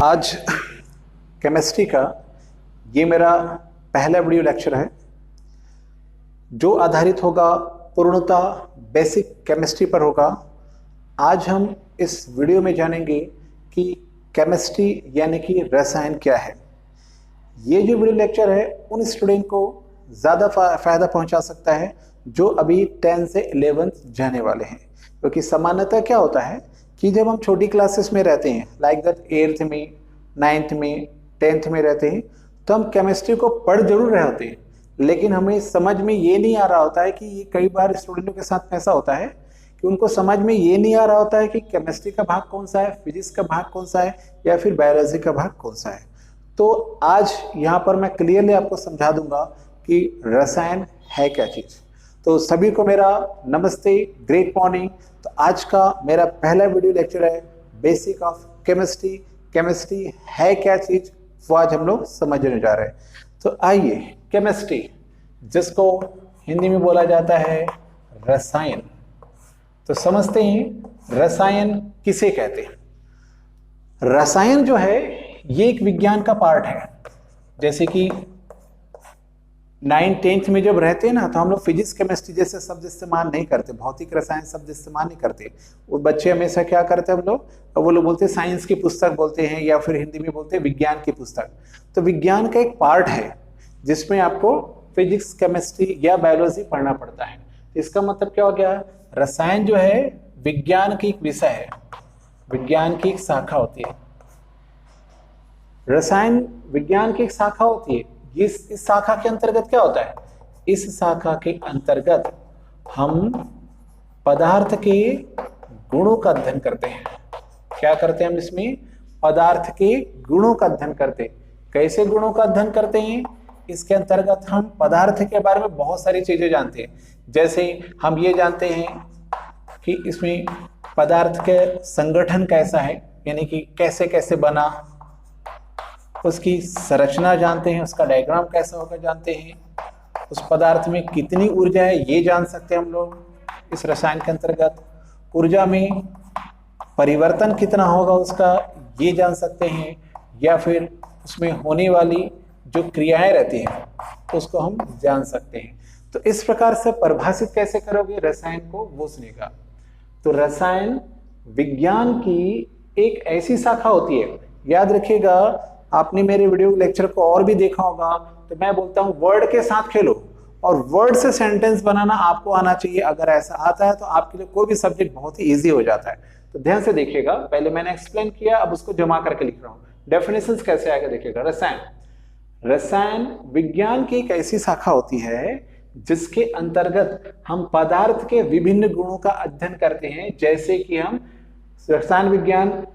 आज केमिस्ट्री का ये मेरा पहला वीडियो लेक्चर है जो आधारित होगा पूर्णतः बेसिक केमिस्ट्री पर होगा। आज हम इस वीडियो में जानेंगे कि केमिस्ट्री यानी कि रसायन क्या है। ये जो वीडियो लेक्चर है उन स्टूडेंट को ज़्यादा फ़ायदा पहुंचा सकता है जो अभी 10 से 11th जाने वाले हैं, क्योंकि सामान्यतः क्या होता है कि जब हम छोटी क्लासेस में रहते हैं लाइक दैट 8th में 9th में 10th में रहते हैं तो हम केमिस्ट्री को पढ़ जरूर रहे होते हैं, लेकिन हमें समझ में ये नहीं आ रहा होता है कि ये कई बार स्टूडेंटों के साथ ऐसा होता है कि उनको समझ में ये नहीं आ रहा होता है कि केमिस्ट्री का भाग कौन सा है, फिजिक्स का भाग कौन सा है या फिर बायोलॉजी का भाग कौन सा है। तो आज यहाँ पर मैं क्लियरली आपको समझा दूंगा कि रसायन है क्या चीज़। तो सभी को मेरा नमस्ते, ग्रेट मॉर्निंग। तो आज का मेरा पहला वीडियो लेक्चर है बेसिक ऑफ केमिस्ट्री। केमिस्ट्री है क्या चीज़ वो आज हम लोग समझने जा रहे हैं। तो आइए, केमिस्ट्री जिसको हिंदी में बोला जाता है रसायन, तो समझते हैं रसायन किसे कहते हैं। रसायन जो है ये एक विज्ञान का पार्ट है। जैसे कि 9th 10th में जब रहते हैं ना तो हम लोग फिजिक्स केमिस्ट्री जैसे शब्द इस्तेमाल नहीं करते, भौतिक रसायन शब्द इस्तेमाल नहीं करते। वो बच्चे हमेशा क्या करते हैं, हम लोग वो लोग बोलते हैं साइंस की पुस्तक बोलते हैं या फिर हिंदी में बोलते हैं विज्ञान की पुस्तक। तो विज्ञान का एक पार्ट है जिसमें आपको फिजिक्स केमिस्ट्री या बायोलॉजी पढ़ना पड़ता है। तो इसका मतलब क्या हो गया, रसायन जो है विज्ञान की एक विषय है, विज्ञान की एक शाखा होती है। रसायन विज्ञान की एक शाखा होती है। इस शाखा के अंतर्गत क्या होता है, इस शाखा के अंतर्गत हम पदार्थ के गुणों का अध्ययन करते हैं। क्या करते हैं हम इसमें, पदार्थ के गुणों का अध्ययन करते हैं। कैसे गुणों का अध्ययन करते हैं, इसके अंतर्गत हम पदार्थ के बारे में बहुत सारी चीजें जानते हैं। जैसे हम ये जानते हैं कि इसमें पदार्थ के संगठन कैसा है, यानी कि कैसे कैसे बना, उसकी संरचना जानते हैं, उसका डायग्राम कैसा होगा जानते हैं, उस पदार्थ में कितनी ऊर्जा है ये जान सकते हैं हम लोग इस रसायन के अंतर्गत। ऊर्जा में परिवर्तन कितना होगा उसका ये जान सकते हैं, या फिर उसमें होने वाली जो क्रियाएं रहती हैं उसको हम जान सकते हैं। तो इस प्रकार से परिभाषित कैसे करोगे रसायन को वो सुनेगा। तो रसायन विज्ञान की एक ऐसी शाखा होती है, याद रखिएगा आपने मेरे वीडियो लेक्चर को और भी देखा होगा, तो मैं बोलता हूं वर्ड के साथ खेलो और वर्ड से सेंटेंस बनाना आपको आना चाहिए। अगर ऐसा आता है तो आपके लिए कोई भी सब्जेक्ट बहुत ही इजी हो जाता है। तो ध्यान से देखिएगा, पहले मैंने एक्सप्लेन किया, अब उसको जमा करके लिख रहा हूं। डेफिनेशंस कैसे आएगा देखिएगा। रसायन विज्ञान की एक ऐसी शाखा होती है जिसके अंतर्गत हम पदार्थ के विभिन्न गुणों का अध्ययन करते हैं। जैसे कि हम रसायन विज्ञान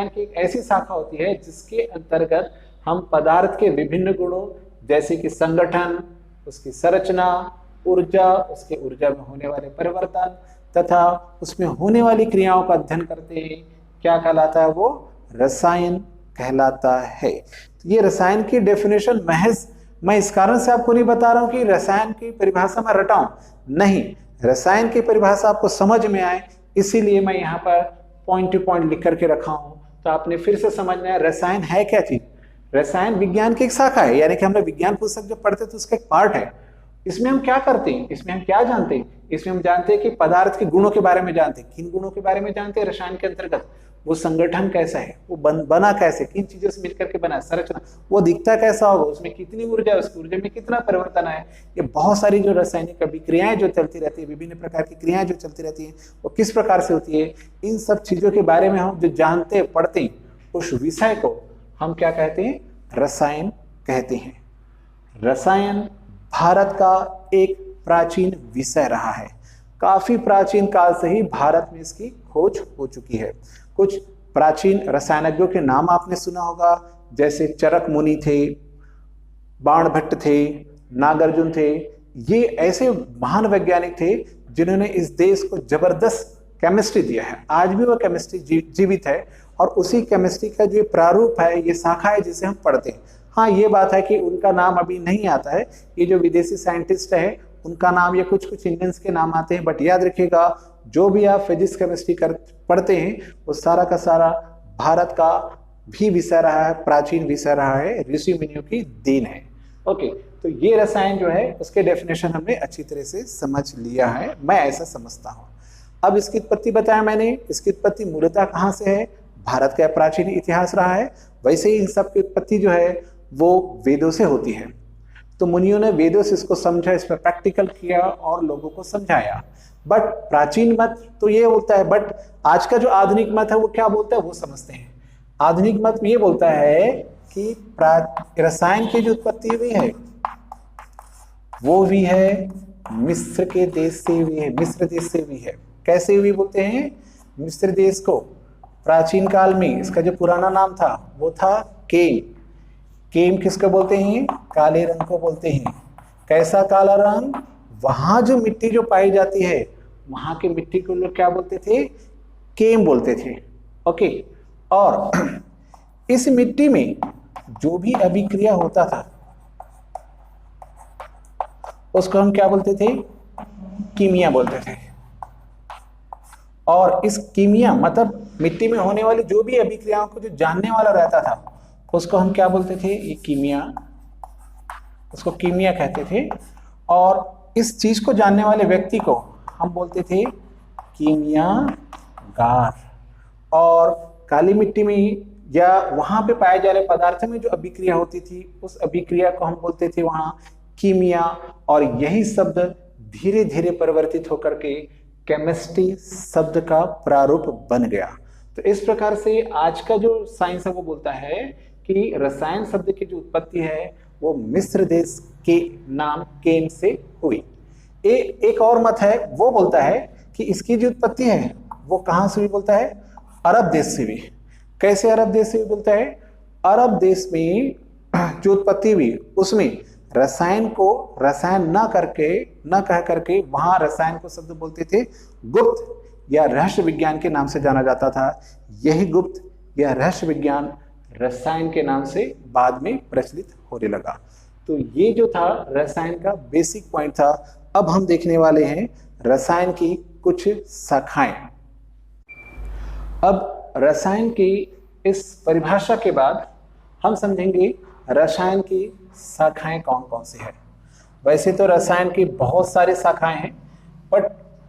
की एक ऐसी शाखा होती है जिसके अंतर्गत हम पदार्थ के विभिन्न गुणों जैसे कि संगठन, उसकी संरचना, ऊर्जा, उसके ऊर्जा में होने वाले परिवर्तन तथा उसमें होने वाली क्रियाओं का अध्ययन करते हैं। क्या कहलाता है वो, रसायन कहलाता है। तो ये रसायन की डेफिनेशन महज मैं इस कारण से आपको नहीं बता रहा हूं कि रसायन की परिभाषा मैं रटाऊं, नहीं, रसायन की परिभाषा आपको समझ में आए इसीलिए मैं यहाँ पर पॉइंट टू पॉइंट लिख करके रखा हूं। तो आपने फिर से समझना है रसायन है क्या चीज। रसायन विज्ञान की एक शाखा है, यानी कि हमने विज्ञान पुस्तक जब पढ़ते तो उसका एक पार्ट है। इसमें हम क्या करते हैं, इसमें हम क्या जानते हैं, इसमें हम जानते हैं कि पदार्थ के गुणों के बारे में जानते हैं। किन गुणों के बारे में जानते हैं रसायन के अंतर्गत, वो संगठन कैसा है, वो बना कैसे, किन चीजों से मिलकर के बना, संरचना, वो दिखता कैसा होगा, उसमें कितनी ऊर्जा है, उसकी ऊर्जा में कितना परिवर्तन है। ये बहुत सारी जो रासायनिक अभिक्रियाएं जो चलती रहती है, विभिन्न प्रकार की क्रियाएं जो चलती रहती हैं वो किस प्रकार से होती है, इन सब चीजों के बारे में हम जो जानते हैं, पढ़ते हैं, उस विषय को हम क्या कहते हैं, रसायन कहते हैं। रसायन भारत का एक प्राचीन विषय रहा है। काफी प्राचीन काल से ही भारत में इसकी खोज हो चुकी है। कुछ प्राचीन रसायनज्ञों के नाम आपने सुना होगा, जैसे चरक मुनि थे, बाणभट्ट थे, नागार्जुन थे। ये ऐसे महान वैज्ञानिक थे जिन्होंने इस देश को जबरदस्त केमिस्ट्री दिया है। आज भी वो केमिस्ट्री जीवित है और उसी केमिस्ट्री का जो प्रारूप है, ये शाखा है जिसे हम पढ़ते हैं। हाँ, ये बात है कि उनका नाम अभी नहीं आता है, ये जो विदेशी साइंटिस्ट है उनका नाम या कुछ इंडियंस के नाम आते हैं, बट याद रखिएगा जो भी आप फिजिक्स केमिस्ट्री पढ़ते हैं वो सारा का सारा भारत का भी विषय रहा है, प्राचीन विषय रहा है, ऋषि मुनियों की देन है। ओके, तो ये रसायन जो है उसके डेफिनेशन हमने अच्छी तरह से समझ लिया है, मैं ऐसा समझता हूँ। अब इसकी उत्पत्ति बताया मैंने, इसकी उत्पत्ति मूलतः कहाँ से है, भारत का प्राचीन इतिहास रहा है। वैसे ही इन सब की उत्पत्ति जो है वो वेदों से होती है। तो मुनियों ने वेदों से इसको समझा, इस पर प्रैक्टिकल किया और लोगों को समझाया। बट प्राचीन मत तो ये होता है, बट आज का जो आधुनिक मत है वो क्या बोलता है वो समझते हैं। आधुनिक मत ये बोलता है कि रसायन की जो उत्पत्ति हुई है वो भी है मिस्र के देश से हुई है, मिस्र देश से हुई है। कैसे हुई बोलते हैं, मिस्र देश को प्राचीन काल में इसका जो पुराना नाम था वो था केम। केम किसको बोलते हैं, काले रंग को बोलते हैं। कैसा काला रंग, वहां जो मिट्टी जो पाई जाती है वहां की मिट्टी को लोग क्या बोलते थे, केम बोलते थे। ओके, और इस मिट्टी में जो भी अभिक्रिया होता था उसको हम क्या बोलते थे, कीमिया बोलते थे। और इस कीमिया मतलब मिट्टी में होने वाली जो भी अभिक्रियाओं को जो जानने वाला रहता था उसको हम क्या बोलते थे, ये कीमिया, उसको कीमिया कहते थे। और इस चीज को जानने वाले व्यक्ति को हम बोलते थे कीमियागार। और काली मिट्टी में या वहां पे पाए जा रहे पदार्थ में जो अभिक्रिया होती थी उस अभिक्रिया को हम बोलते थे वहां कीमिया। और यही शब्द धीरे धीरे परिवर्तित होकर के केमिस्ट्री शब्द का प्रारूप बन गया। तो इस प्रकार से आज का जो साइंस है वो बोलता है कि रसायन शब्द की जो उत्पत्ति है वो मिस्र देश के नाम केम से हुई। एक और मत है वो बोलता है कि इसकी जो उत्पत्ति है वो कहां से हुई, बोलता है अरब देश से हुई। कैसे अरब देश से हुई बोलता है, अरब देश में जो उत्पत्ति हुई उसमें रसायन को रसायन न कह करके वहां रसायन को शब्द बोलते थे गुप्त या रहस्य विज्ञान के नाम से जाना जाता था। यही गुप्त या रहस्य विज्ञान रसायन के नाम से बाद में प्रचलित होने लगा। तो ये जो था रसायन का बेसिक पॉइंट था। अब हम देखने वाले हैं रसायन की कुछ शाखाएं। अब रसायन की इस परिभाषा के बाद हम समझेंगे रसायन की शाखाएं कौन कौन सी है। वैसे तो रसायन की बहुत सारी शाखाएं हैं, बट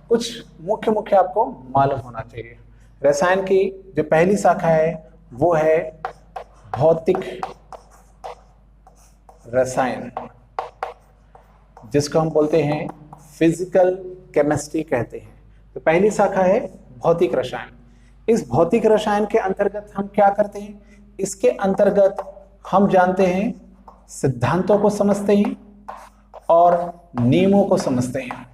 कुछ मुख्य मुख्य आपको मालूम होना चाहिए। रसायन की जो पहली शाखा है वो है भौतिक रसायन, जिसको हम बोलते हैं फिजिकल केमिस्ट्री कहते हैं। तो पहली शाखा है भौतिक रसायन। इस भौतिक रसायन के अंतर्गत हम क्या करते हैं, इसके अंतर्गत हम जानते हैं सिद्धांतों को समझते हैं और नियमों को समझते हैं।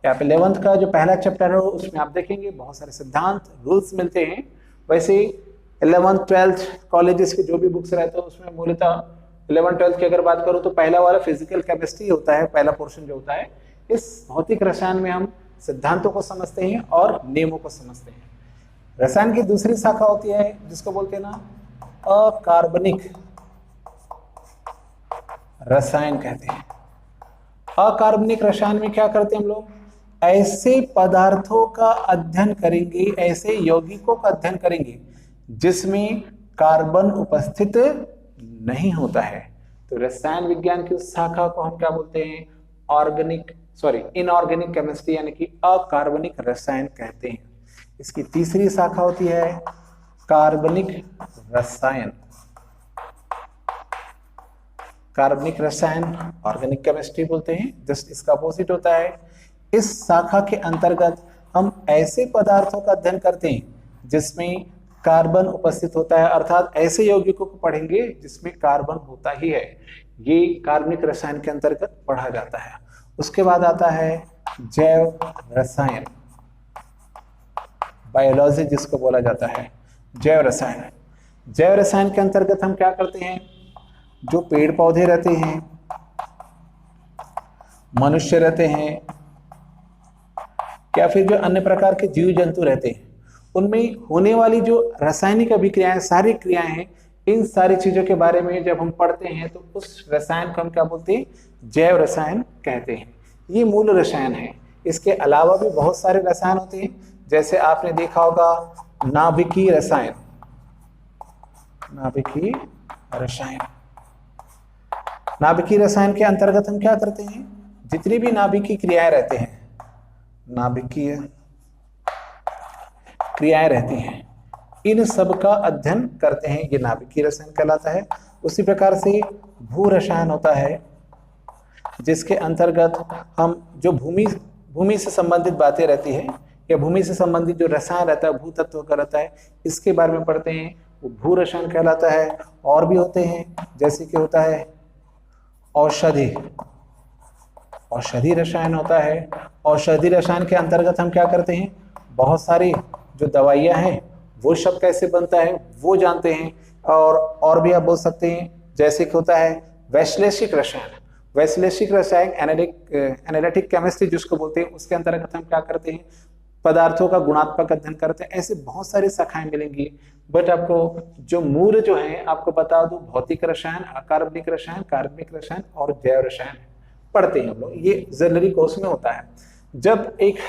यहाँ पे 11th का जो पहला चैप्टर है उसमें आप देखेंगे बहुत सारे सिद्धांत रूल्स मिलते हैं। वैसे 11th 12th कॉलेजेस के जो भी बुक्स रहते हैं उसमें मूलतः 11th 12th की अगर बात करूं तो पहला वाला फिजिकल केमिस्ट्री होता है, पहला पोर्शन जो होता है। इस भौतिक रसायन में हम सिद्धांतों को समझते हैं और नियमों को समझते हैं। रसायन की दूसरी शाखा होती है जिसको बोलते हैं ना अकार्बनिक रसायन कहते हैं। अकार्बनिक रसायन में क्या करते हैं हम लोग, ऐसे पदार्थों का अध्ययन करेंगे, ऐसे यौगिकों का अध्ययन करेंगे जिसमें कार्बन उपस्थित नहीं होता है। तो रसायन विज्ञान की उस शाखा को हम क्या बोलते हैं, इनऑर्गेनिक केमिस्ट्री यानी कि अकार्बनिक रसायन कहते हैं। इसकी तीसरी शाखा होती है कार्बनिक रसायन। कार्बनिक रसायन ऑर्गेनिक केमिस्ट्री बोलते हैं, जस्ट इसका अपोजिट होता है। इस शाखा के अंतर्गत हम ऐसे पदार्थों का अध्ययन करते हैं जिसमें कार्बन उपस्थित होता है, अर्थात ऐसे यौगिकों को पढ़ेंगे जिसमें कार्बन होता ही है। ये कार्बनिक रसायन के अंतर्गत पढ़ा जाता है। उसके बाद आता है जैव रसायन, बायोलॉजी जिसको बोला जाता है, जैव रसायन। जैव रसायन के अंतर्गत हम क्या करते हैं, जो पेड़ पौधे रहते हैं, मनुष्य रहते हैं या फिर जो अन्य प्रकार के जीव जंतु रहते हैं, उनमें होने वाली जो रासायनिक अभिक्रियाएं, सारी क्रियाएं हैं, इन सारी चीजों के बारे में जब हम पढ़ते हैं तो उस रसायन को हम क्या बोलते हैं, जैव रसायन कहते हैं। ये मूल रसायन है। इसके अलावा भी बहुत सारे रसायन होते हैं, जैसे आपने देखा होगा नाभिकीय रसायन। नाभिकीय रसायन, नाभिकीय रसायन के अंतर्गत हम क्या करते हैं, जितनी भी नाभिकीय क्रियाएं रहते हैं, नाभिकीय क्रियाएं रहती हैं, इन सब का अध्ययन करते हैं, ये नाभिकीय रसायन कहलाता है। उसी प्रकार से भू रसायन होता है, जिसके अंतर्गत हम जो भूमि से संबंधित बातें रहती है या भूमि से संबंधित जो रसायन रहता है, भू तत्व का रहता है, इसके बारे में पढ़ते हैं, वो भू रसायन कहलाता है। और भी होते हैं, जैसे कि होता है औषधि रसायन होता है। औषधि रसायन के अंतर्गत हम क्या करते हैं, बहुत सारी जो दवाइयाँ हैं वो सब कैसे बनता है वो जानते हैं। और भी आप बोल सकते हैं, जैसे कि होता है वैश्लेषिक रसायन। वैश्लेषिक रसायन एनालिटिक केमिस्ट्री जिसको बोलते हैं, उसके अंतर्गत हम क्या करते हैं, पदार्थों का गुणात्मक अध्ययन करते हैं। ऐसे बहुत सारी शाखाएं मिलेंगी, बट आपको जो मूल जो है आपको बता दूं, भौतिक रसायन, अकार्बनिक रसायन, कार्बनिक रसायन और जैव रसायन पढ़ते हैं हम लोग। ये जनरली कोर्स में होता है। जब एक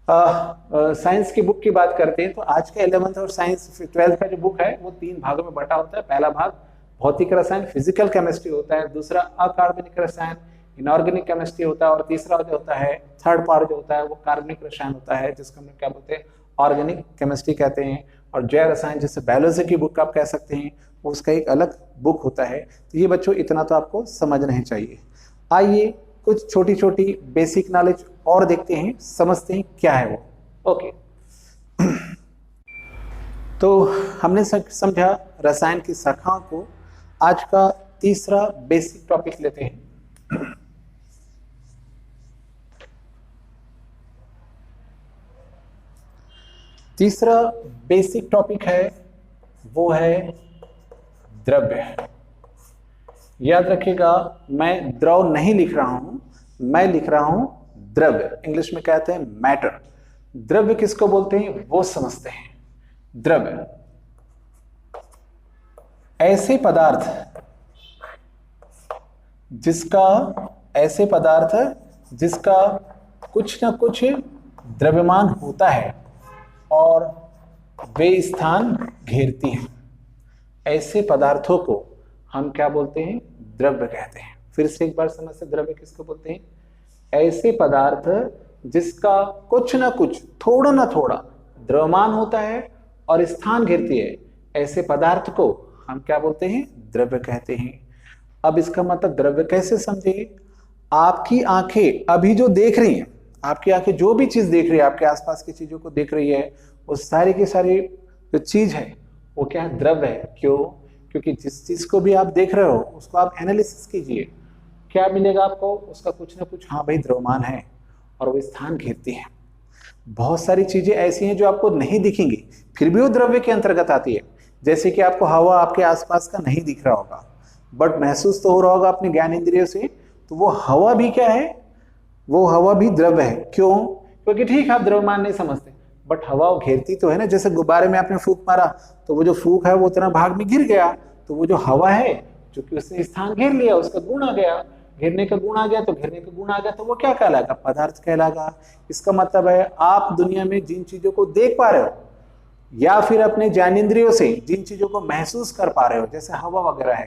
साइंस की बुक की बात करते हैं तो आज का 11th और साइंस 12th का जो बुक है वो 3 भागों में बटा होता है। पहला भाग भौतिक रसायन, फिजिकल केमिस्ट्री होता है, दूसरा अकार्बनिक रसायन, इनऑर्गेनिक केमिस्ट्री होता है, और तीसरा जो होता है, थर्ड पार्ट जो होता है वो कार्बनिक रसायन होता है, जिसको हम क्या बोलते हैं, ऑर्गेनिक केमिस्ट्री कहते हैं। और जैव रसायन जैसे बायोलॉजी की बुक आप कह सकते हैं, उसका एक अलग बुक होता है। तो ये बच्चों इतना तो आपको समझना ही चाहिए। आइए कुछ छोटी छोटी बेसिक नॉलेज और देखते हैं, समझते हैं क्या है वो। ओके, तो हमने समझा रसायन की शाखाओं को। आज का तीसरा बेसिक टॉपिक लेते हैं। तीसरा बेसिक टॉपिक है वो है द्रव्य। याद रखिएगा, मैं द्रव नहीं लिख रहा हूं, मैं लिख रहा हूं द्रव्य। इंग्लिश में कहते हैं मैटर। द्रव्य किसको बोलते हैं वो समझते हैं। द्रव्य ऐसे पदार्थ जिसका कुछ ना कुछ द्रव्यमान होता है और वे स्थान घेरती हैं, ऐसे पदार्थों को हम क्या बोलते हैं, द्रव्य कहते हैं। फिर से एक बार समझते, द्रव्य किसको बोलते हैं, ऐसे पदार्थ जिसका कुछ ना कुछ, थोड़ा ना थोड़ा द्रव्यमान होता है और स्थान घेरती है, ऐसे पदार्थ को हम क्या बोलते हैं, द्रव्य कहते हैं। अब इसका मतलब द्रव्य कैसे समझे, आपकी आंखें अभी जो देख रही हैं, आपकी आंखें जो भी चीज देख रही है, आपके आसपास की चीजों को देख रही है, वो सारी की सारी जो चीज है वो क्या है, द्रव्य है। क्यों? क्योंकि जिस चीज को भी आप देख रहे हो उसको आप एनालिसिस कीजिए, क्या मिलेगा आपको, उसका कुछ ना कुछ, हाँ भाई द्रव्यमान है और वो स्थान घेरती है। बहुत सारी चीजें ऐसी हैं जो आपको नहीं दिखेंगी, फिर भी वो द्रव्य के अंतर्गत आती है। जैसे कि आपको हवा आपके आसपास का नहीं दिख रहा होगा, बट महसूस तो हो रहा होगा अपने ज्ञान इंद्रियों से, तो वो हवा भी क्या है, वो हवा भी द्रव्य है। क्यों? क्योंकि ठीक आप द्रव्यमान नहीं समझते, बट हवा वो घेरती तो है ना। जैसे गुब्बारे में आपने फूंक मारा तो वो जो फूंक है वो उतना भाग में गिर गया, तो वो जो हवा है चूंकि उसने स्थान घेर लिया, उसका गुण आ गया, घेरने का गुण आ गया, तो घेरने का गुण आ गया तो वो क्या कहलाएगा, पदार्थ कहलाएगा। इसका मतलब है आप दुनिया में जिन चीजों को देख पा रहे हो या फिर अपने ज्ञानेंद्रियों से जिन चीजों को महसूस कर पा रहे हो, जैसे हवा वगैरह है,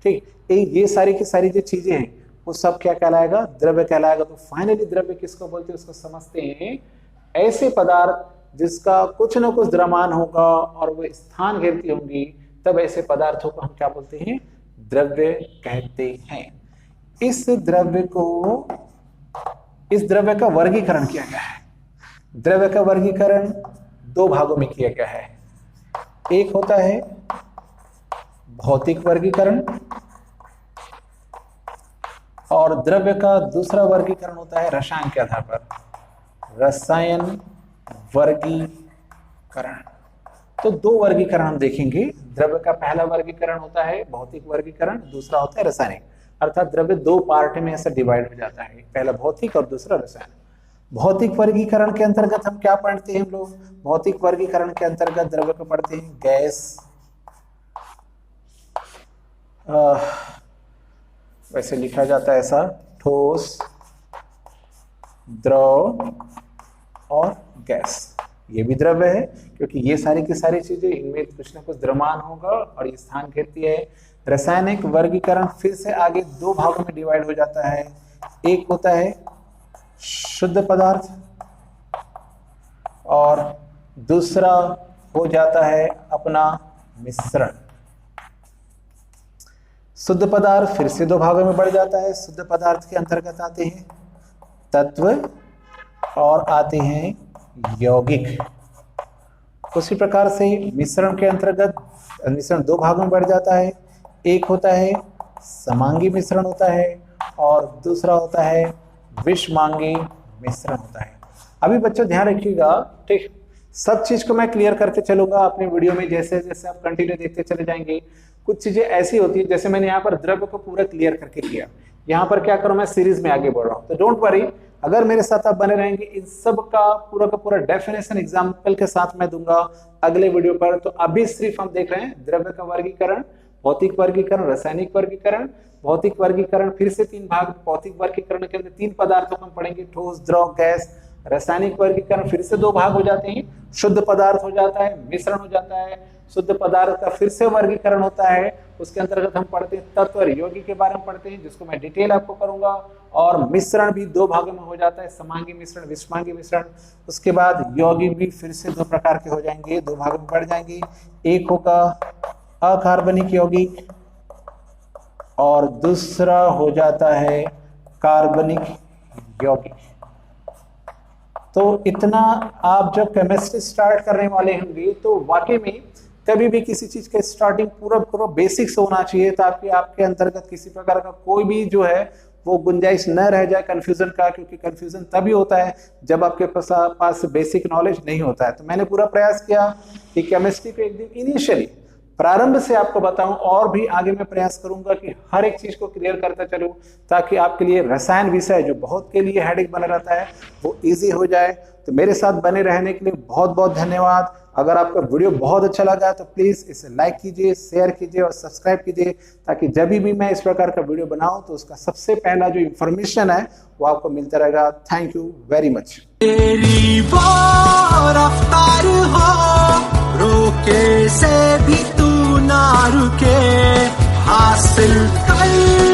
ठीक, ये सारी की सारी जो चीजें हैं वो सब क्या कहलाएगा, द्रव्य कहलाएगा। तो फाइनली द्रव्य किसको बोलते हैं, उसको समझते हैं, ऐसे पदार्थ जिसका कुछ न कुछ द्रव्यमान होगा और वो स्थान घेरती होंगी, तब ऐसे पदार्थों को हम क्या बोलते हैं, द्रव्य कहते हैं। इस द्रव्य का वर्गीकरण किया गया है। द्रव्य का वर्गीकरण 2 भागों में किया गया है। एक होता है भौतिक वर्गीकरण और द्रव्य का दूसरा वर्गीकरण होता है रसायन के आधार पर, रसायन वर्गीकरण। तो 2 वर्गीकरण हम देखेंगे। द्रव्य का पहला वर्गीकरण होता है भौतिक वर्गीकरण, दूसरा होता है रासायनिक। अर्थात द्रव्य 2 पार्ट में ऐसा डिवाइड हो जाता है, पहला भौतिक और दूसरा रसायन। भौतिक वर्गीकरण के अंतर्गत हम क्या पढ़ते हैं हम लोग, भौतिक वर्गीकरण के अंतर्गत द्रव्य को पढ़ते हैं गैस, वैसे लिखा जाता है ऐसा, ठोस, द्रव और गैस। ये भी द्रव्य है क्योंकि ये सारी की सारी चीजें, इनमें कुछ ना कुछ द्रव्यमान होगा और ये स्थान घेरती है। रासायनिक वर्गीकरण फिर से आगे दो भागों में डिवाइड हो जाता है। एक होता है शुद्ध पदार्थ और दूसरा हो जाता है अपना मिश्रण। शुद्ध पदार्थ फिर से दो भागों में बढ़ जाता है। शुद्ध पदार्थ के अंतर्गत आते हैं तत्व और आते हैं यौगिक। उसी प्रकार से मिश्रण के अंतर्गत मिश्रण दो भागों में बढ़ जाता है। एक होता है समांगी मिश्रण होता है और दूसरा होता है विषमांगी मिश्रण होता है। अभी बच्चों ध्यान रखिएगा, ठीक, सब चीज को मैं क्लियर करते चलूंगा अपने वीडियो में, जैसे जैसे आप कंटिन्यू देखते चले जाएंगे। कुछ चीजें ऐसी होती है, जैसे मैंने यहाँ पर द्रव्य को पूरा क्लियर करके किया, यहाँ पर क्या करूं मैं सीरीज में आगे बढ़ रहा हूं, तो डोंट वरी, अगर मेरे साथ आप बने रहेंगे इन सब का पूरा डेफिनेशन एग्जाम्पल के साथ मैं दूंगा अगले वीडियो पर। तो अभी सिर्फ हम देख रहे हैं द्रव्य का वर्गीकरण, भौतिक वर्गीकरण, रासायनिक वर्गीकरण, भौतिक वर्गीकरण, फिर से तीन भाग। भौतिक वर्गीकरण के अंदर तीन पदार्थों को हम पढ़ेंगे, ठोस, द्रव, गैस। रासायनिक वर्गीकरण फिर से दो भाग हो जाते हैं, शुद्ध पदार्थ हो जाता है, मिश्रण हो जाता है। शुद्ध पदार्थ का फिर से वर्गीकरण होता है, उसके अंतर्गत हम पढ़ते हैं तत्व और यौगिक के बारे में पढ़ते हैं, जिसको मैं डिटेल आपको करूंगा। और मिश्रण भी दो भागों में हो जाता है, समांगी मिश्रण, विषमांगी मिश्रण। उसके बाद यौगिक भी फिर से दो प्रकार के हो जाएंगे, दो भागों में बढ़ जाएंगे। एक होगा अकार्बनिक यौगिक और दूसरा हो जाता है कार्बनिक यौगिक। तो इतना आप जब केमिस्ट्री स्टार्ट करने वाले होंगे तो वाकई में कभी भी किसी चीज का स्टार्टिंग पूरा बेसिक्स होना चाहिए, ताकि आपके अंतर्गत किसी प्रकार का कोई भी जो है वो गुंजाइश न रह जाए कंफ्यूजन का, क्योंकि कंफ्यूजन तभी होता है जब आपके पास बेसिक नॉलेज नहीं होता है। तो मैंने पूरा प्रयास किया कि केमिस्ट्री को एक दिन इनिशियली प्रारंभ से आपको बताऊं, और भी आगे मैं प्रयास करूंगा कि हर एक चीज को क्लियर करता चलूं, ताकि आपके लिए रसायन विषय जो बहुत के लिए हेडेक बना रहता है वो इजी हो जाए। तो मेरे साथ बने रहने के लिए बहुत बहुत धन्यवाद। अगर आपका वीडियो बहुत अच्छा लगा तो प्लीज इसे लाइक कीजिए, शेयर कीजिए और सब्सक्राइब कीजिए, ताकि जब भी मैं इस प्रकार का वीडियो बनाऊं तो उसका सबसे पहला जो इंफॉर्मेशन है वो आपको मिलता रहेगा। Thank you very much. तेरी वो रफ्तार हो, रोके से भी तू ना रुके, हासिल कर